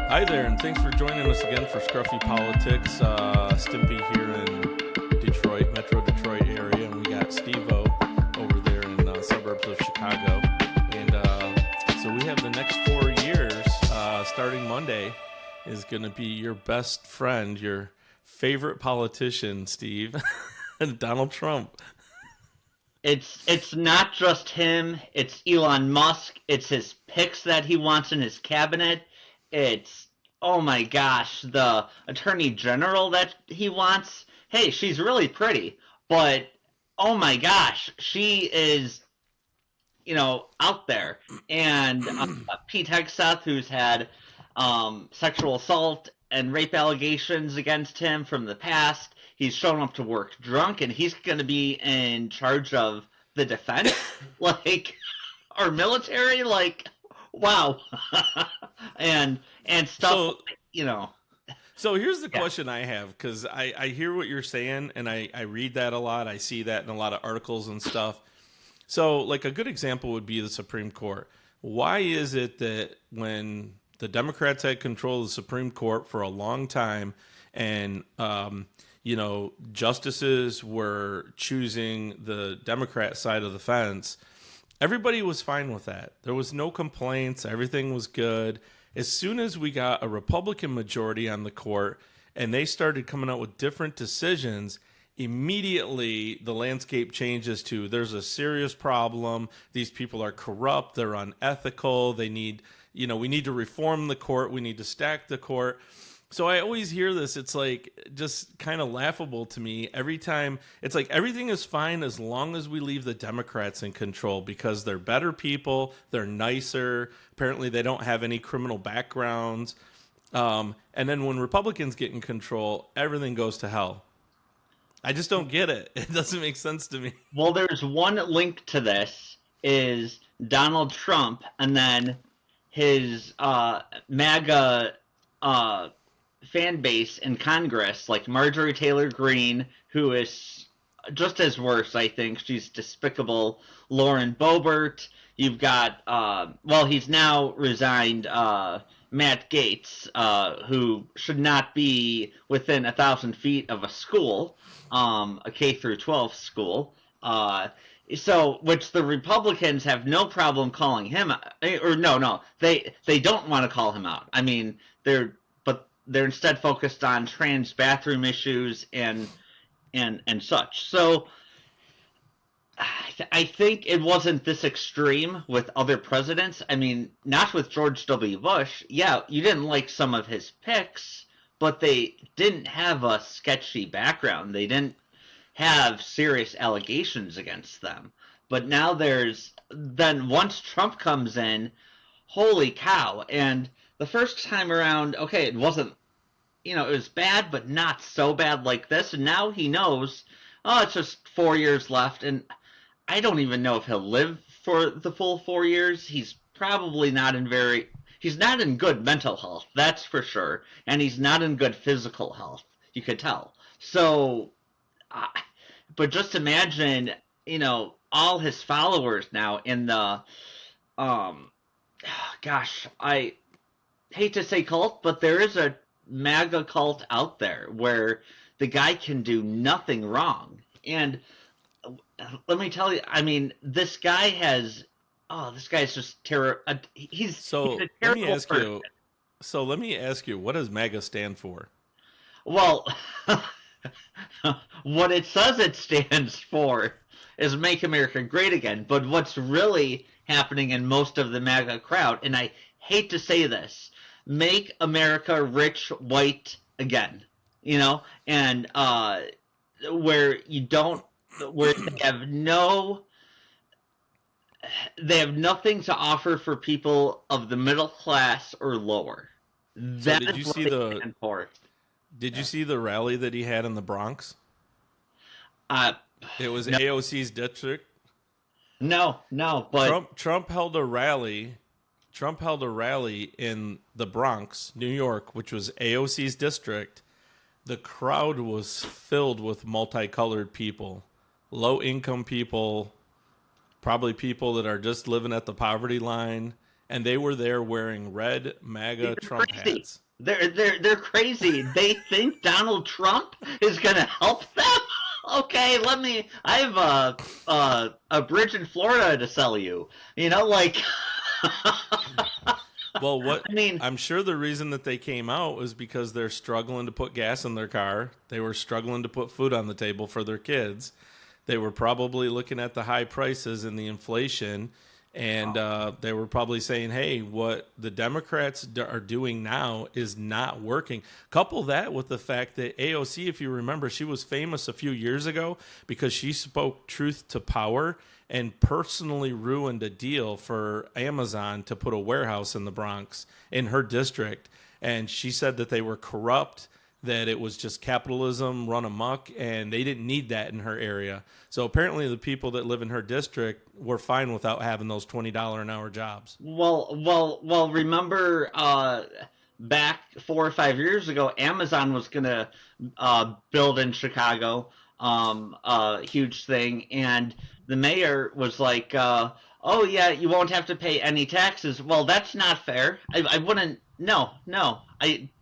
Hi there, and thanks for joining us again for Scruffy Politics. Stimpy here in Detroit, Metro Detroit area, and we got Steve-O over there in suburbs of Chicago. And so we have the next 4 years, starting Monday, is going to be your best friend, your favorite politician, Steve, Donald Trump. It's not just him. It's Elon Musk. It's his picks that he wants in his cabinet. It's oh my gosh, the attorney general that he wants. Hey, she's really pretty, but oh my gosh, she is out there. And Pete Hegseth, who's had sexual assault and rape allegations against him from the past. He's shown up to work drunk, and he's going to be in charge of the defense, like our military. Like, wow, and stuff. So, You know, so here's the yeah. question I have, because I hear what you're saying, and I read that a lot. I see that in a lot of articles and stuff. So, like, a good example would be the Supreme Court. Why is it that when the Democrats had control of the Supreme Court for a long time, and justices were choosing the Democrat side of the fence, everybody was fine with that. There was no complaints. Everything was good. As soon as we got a Republican majority on the court and they started coming out with different decisions, immediately the landscape changes to there's a serious problem. These people are corrupt. They're unethical. They need, we need to reform the court. We need to stack the court. So I always hear this. It's like just kind of laughable to me every time. It's like everything is fine as long as we leave the Democrats in control because they're better people. They're nicer. Apparently they don't have any criminal backgrounds. And then when Republicans get in control, everything goes to hell. I just don't get it. It doesn't make sense to me. Well, there's one link to this is Donald Trump, and then his MAGA fan base in Congress, like Marjorie Taylor Greene, who is just as worse, I think. She's despicable. Lauren Boebert. You've got, he's now resigned, Matt Gaetz, who should not be within 1,000 feet of a school, a K through 12 school. Which the Republicans have no problem calling him, or no, they don't want to call him out. I mean, they're instead focused on trans bathroom issues and such. So I think it wasn't this extreme with other presidents. I mean, not with George W. Bush. Yeah, you didn't like some of his picks, but they didn't have a sketchy background. They didn't have serious allegations against them. But now then once Trump comes in, holy cow. And the first time around, okay, it wasn't, it was bad, but not so bad like this. And now he knows, it's just 4 years left. And I don't even know if he'll live for the full 4 years. He's probably he's not in good mental health, that's for sure. And he's not in good physical health, you could tell. So, but just imagine, all his followers now in the, I hate to say cult, but there is a MAGA cult out there where the guy can do nothing wrong. And let me tell you, I mean, this guy's just terror. He's a terrible person. Let me ask you, what does MAGA stand for? Well, what it says it stands for is Make America Great Again. But what's really happening in most of the MAGA crowd, and I hate to say this, make America rich, white again, and where they have nothing to offer for people of the middle class or lower. So did you see the rally that he had in the Bronx? It was no, AOC's district. No, but Trump held a rally. Trump held a rally in the Bronx, New York, which was AOC's district. The crowd was filled with multicolored people, low-income people, probably people that are just living at the poverty line. and they were there wearing red They're MAGA Trump crazy. hats. They're crazy. They think Donald Trump is gonna help them. Okay, let me. I have a bridge in Florida to sell you. You know, like. Well, I mean, I'm sure the reason that they came out was because they're struggling to put gas in their car. They were struggling to put food on the table for their kids. They were probably looking at the high prices and the inflation, and they were probably saying, hey, what the Democrats are doing now is not working. Couple that with the fact that AOC, if you remember, she was famous a few years ago because she spoke truth to power and personally ruined a deal for Amazon to put a warehouse in the Bronx in her district. And she said that they were corrupt, that it was just capitalism run amok, and they didn't need that in her area. So apparently the people that live in her district were fine without having those $20 an hour jobs. well. Remember, back 4 or 5 years ago, Amazon was gonna build in Chicago, a huge thing, and the mayor was like, "Oh yeah, you won't have to pay any taxes." Well, that's not fair. I wouldn't. No, no,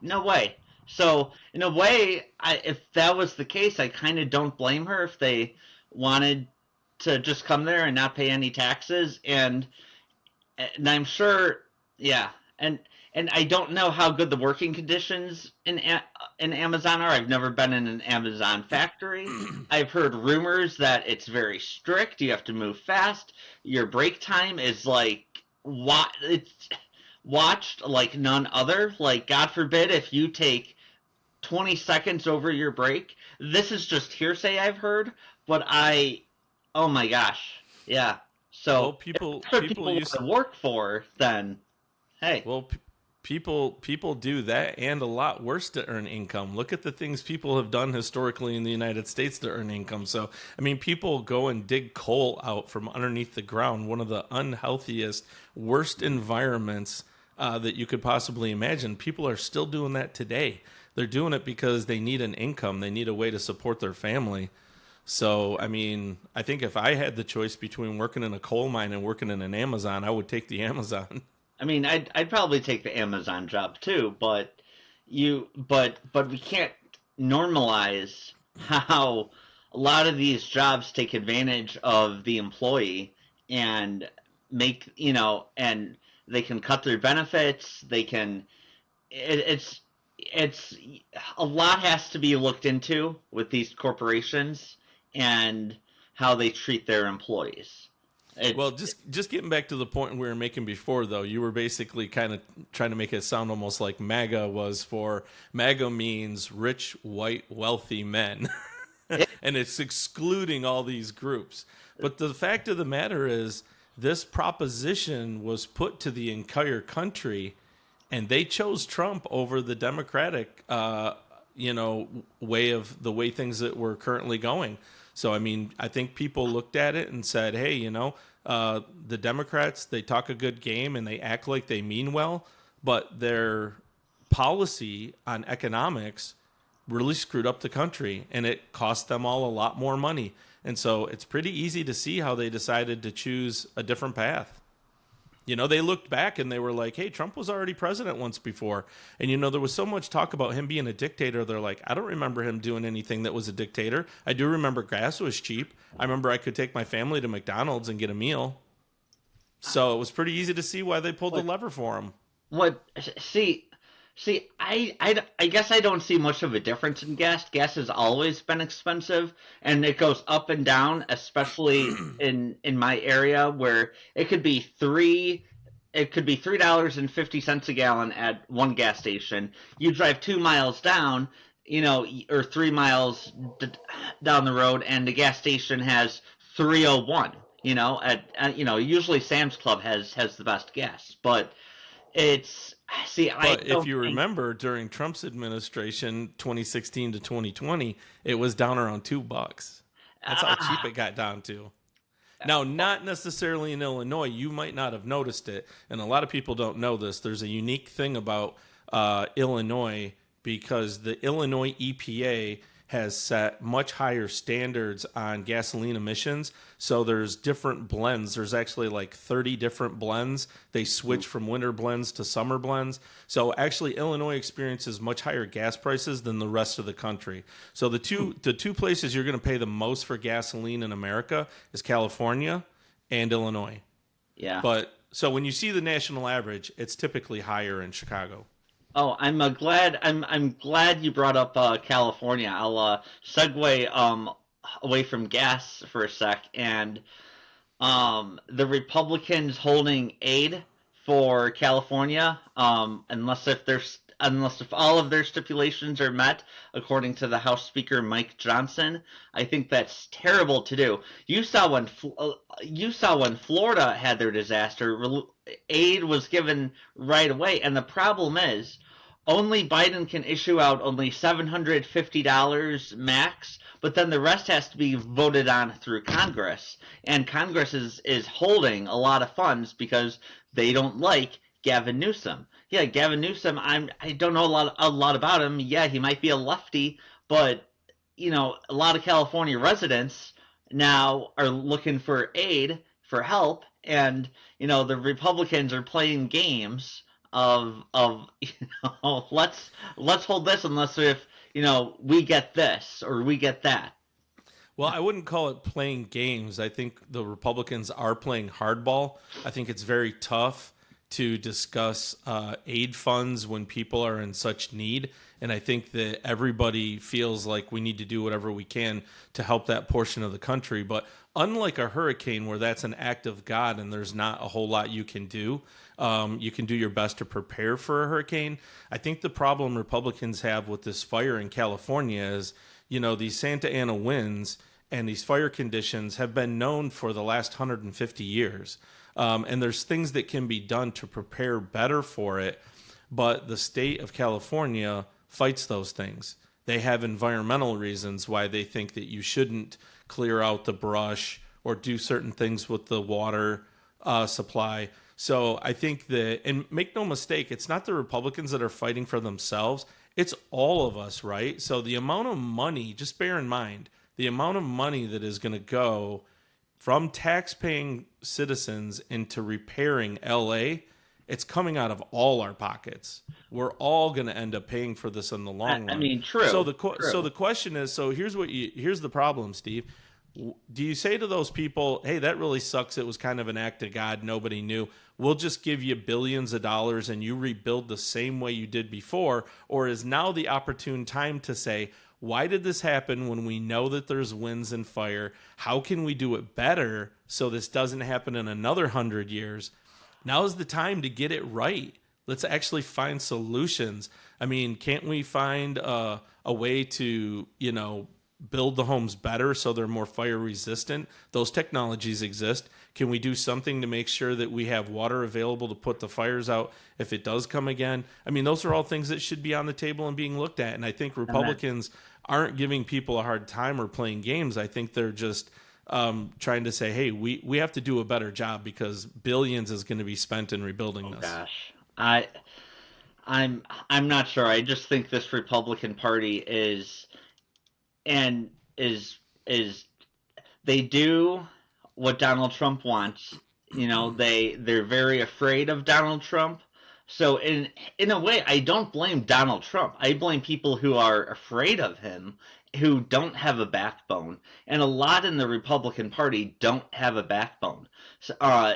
no way. So in a way, if that was the case, I kind of don't blame her if they wanted to just come there and not pay any taxes, and I'm sure, yeah, and I don't know how good the working conditions in Amazon are. I've never been in an Amazon factory. I've heard rumors that it's very strict. You have to move fast. Your break time is like what it's watched like none other. Like God forbid if you take 20 seconds over your break. This is just hearsay I've heard, but oh my gosh, yeah. Well, So if people that's what people people want used to work for, then hey, well p- people do that and a lot worse to earn income. Look at the things people have done historically in the United States to earn income. So, I mean, people go and dig coal out from underneath the ground, one of the unhealthiest, worst environments that you could possibly imagine. People are still doing that today. They're doing it because they need an income. They need a way to support their family. So, I mean, I think if I had the choice between working in a coal mine and working in an Amazon, I would take the Amazon. I mean, I'd probably take the Amazon job too, but we can't normalize how a lot of these jobs take advantage of the employee and make and they can cut their benefits. They can it's it's a lot has to be looked into with these corporations and how they treat their employees. Well, It's just getting back to the point we were making before, though, you were basically kind of trying to make it sound almost like MAGA was for MAGA means rich, white, wealthy men, it, and it's excluding all these groups. But the fact of the matter is, this proposition was put to the entire country, and they chose Trump over the Democratic, way of the way things that were currently going. So, I mean, I think people looked at it and said, hey, the Democrats, they talk a good game and they act like they mean well, but their policy on economics really screwed up the country and it cost them all a lot more money. And so it's pretty easy to see how they decided to choose a different path. They looked back and they were like, hey, Trump was already president once before. And, there was so much talk about him being a dictator. They're like, I don't remember him doing anything that was a dictator. I do remember gas was cheap. I remember I could take my family to McDonald's and get a meal. So it was pretty easy to see why they pulled the lever for him. what see I guess I don't see much of a difference in gas. Gas has always been expensive and it goes up and down, especially in my area where it could be $3.50 a gallon at one gas station. You drive 2 miles down, or 3 miles down the road, and the gas station has 301. Usually Sam's Club has the best gas, but it's see I But if don't you think remember, during Trump's administration, 2016 to 2020, it was down around $2. That's how cheap ah it got down to. Now, not necessarily in Illinois. You might not have noticed it, and a lot of people don't know this. There's a unique thing about Illinois because the Illinois EPA has set much higher standards on gasoline emissions. So there's different blends. There's actually like 30 different blends. They switch from winter blends to summer blends. So actually Illinois experiences much higher gas prices than the rest of the country. So the two places you're going to pay the most for gasoline in America is California and Illinois. Yeah. But so when you see the national average, it's typically higher in Chicago. Oh, I'm glad you brought up California. I'll segue away from gas for a sec, and the Republicans holding aid for California, unless if all of their stipulations are met, according to the House Speaker Mike Johnson. I think that's terrible to do. You saw when Florida had their disaster, aid was given right away, and the problem is only Biden can issue out only $750 max, but then the rest has to be voted on through Congress. And Congress is holding a lot of funds because they don't like Gavin Newsom. Yeah, Gavin Newsom, I don't know a lot about him. Yeah, he might be a lefty, but a lot of California residents now are looking for aid, for help, and the Republicans are playing games of let's hold this unless if we get this or we get that. Well, I wouldn't call it playing games. I think the Republicans are playing hardball. I think it's very tough to discuss aid funds when people are in such need. And I think that everybody feels like we need to do whatever we can to help that portion of the country. But unlike a hurricane where that's an act of God and there's not a whole lot you can do, you can do your best to prepare for a hurricane. I think the problem Republicans have with this fire in California is, these Santa Ana winds and these fire conditions have been known for the last 150 years. And there's things that can be done to prepare better for it. But the state of California fights those things. They have environmental reasons why they think that you shouldn't clear out the brush or do certain things with the water supply. So I think that, and make no mistake, it's not the Republicans that are fighting for themselves. It's all of us, right? So the amount of money, just bear in mind, the amount of money that is going to go from tax-paying citizens into repairing LA, it's coming out of all our pockets. We're all going to end up paying for this in the long run. I mean, true. So the question is, here's the problem, Steve. Do you say to those people, hey, that really sucks, it was kind of an act of God, nobody knew, we'll just give you billions of dollars and you rebuild the same way you did before? Or is now the opportune time to say, why did this happen when we know that there's winds and fire? How can we do it better so this doesn't happen in another 100 years? Now is the time to get it right. Let's actually find solutions. I mean, can't we find a way to, build the homes better so they're more fire resistant? Those technologies exist. Can we do something to make sure that we have water available to put the fires out if it does come again? I mean, those are all things that should be on the table and being looked at. And I think Republicans aren't giving people a hard time or playing games. I think they're just trying to say, hey, we have to do a better job because billions is going to be spent in rebuilding this. Gosh, I'm not sure. I just think this Republican Party is they do what Donald Trump wants. They're very afraid of Donald Trump. So in a way, I don't blame Donald Trump. I blame people who are afraid of him, who don't have a backbone. And a lot in the Republican Party don't have a backbone. So,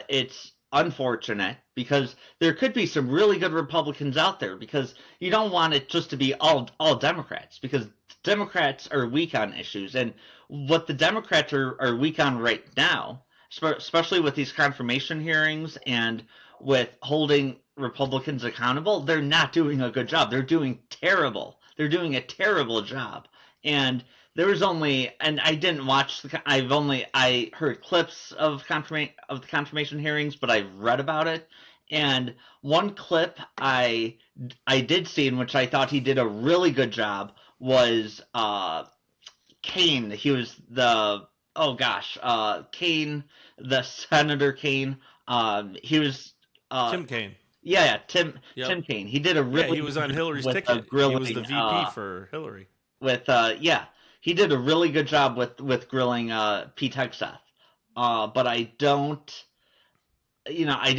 it's unfortunate because there could be some really good Republicans out there, because you don't want it just to be all Democrats, because Democrats are weak on issues. And what the Democrats are weak on right now, especially with these confirmation hearings and with holding Republicans accountable, they're not doing a good job. They're doing terrible. They're doing a terrible job. And there was only, and I didn't watch I heard clips of the confirmation hearings, but I've read about it. And one clip I did see, in which I thought he did a really good job, was Kane. He was Kane, the Senator Kane. He was Tim Kaine. Yeah, Tim Yep. Tim Kaine. He did a really He was on Hillary's with ticket. He grilling, was the VP for Hillary. with he did a really good job with grilling Pete Hegseth. But I don't, I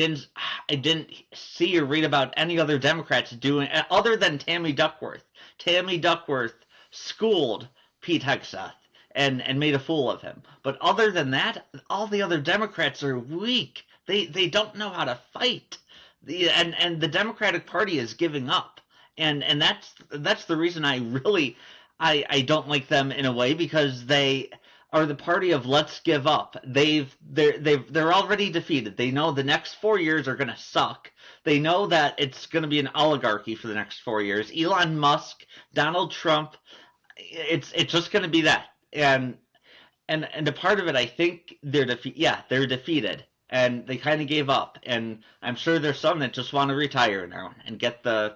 didn't see or read about any other Democrats doing other than Tammy Duckworth. Tammy Duckworth schooled Pete Hegseth and made a fool of him. But other than that, all the other Democrats are weak. They don't know how to fight. And the Democratic Party is giving up. And that's the reason I don't like them in a way, because they are the party of let's give up. They're already defeated. They know the next 4 years are going to suck. They know that it's going to be an oligarchy for the next 4 years. Elon Musk, Donald Trump, it's just going to be that. And a part of it, I think they're defeated, and they kind of gave up. And I'm sure there's some that just want to retire now and get their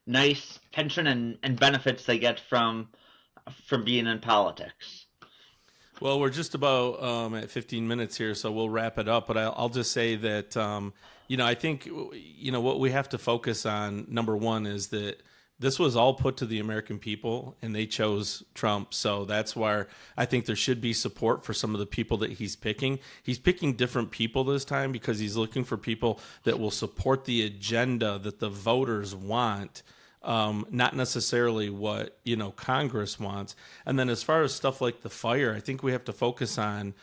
nice pension and benefits they get from being in politics. Well, we're just about at 15 minutes here, so we'll wrap it up. But I'll just say that, I think, what we have to focus on, number one, is that this was all put to the American people, and they chose Trump. So that's why I think there should be support for some of the people that he's picking. He's picking different people this time because he's looking for people that will support the agenda that the voters want, not necessarily what Congress wants. And then as far as stuff like the fire, I think we have to focus on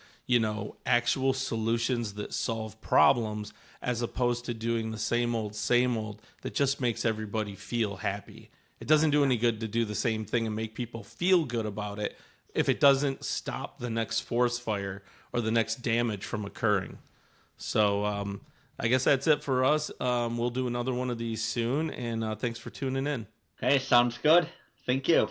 actual solutions that solve problems, as opposed to doing the same old that just makes everybody feel happy. It doesn't do any good to do the same thing and make people feel good about it if it doesn't stop the next forest fire or the next damage from occurring. So I guess that's it for us. We'll do another one of these soon, and thanks for tuning in. Okay, sounds good. Thank you.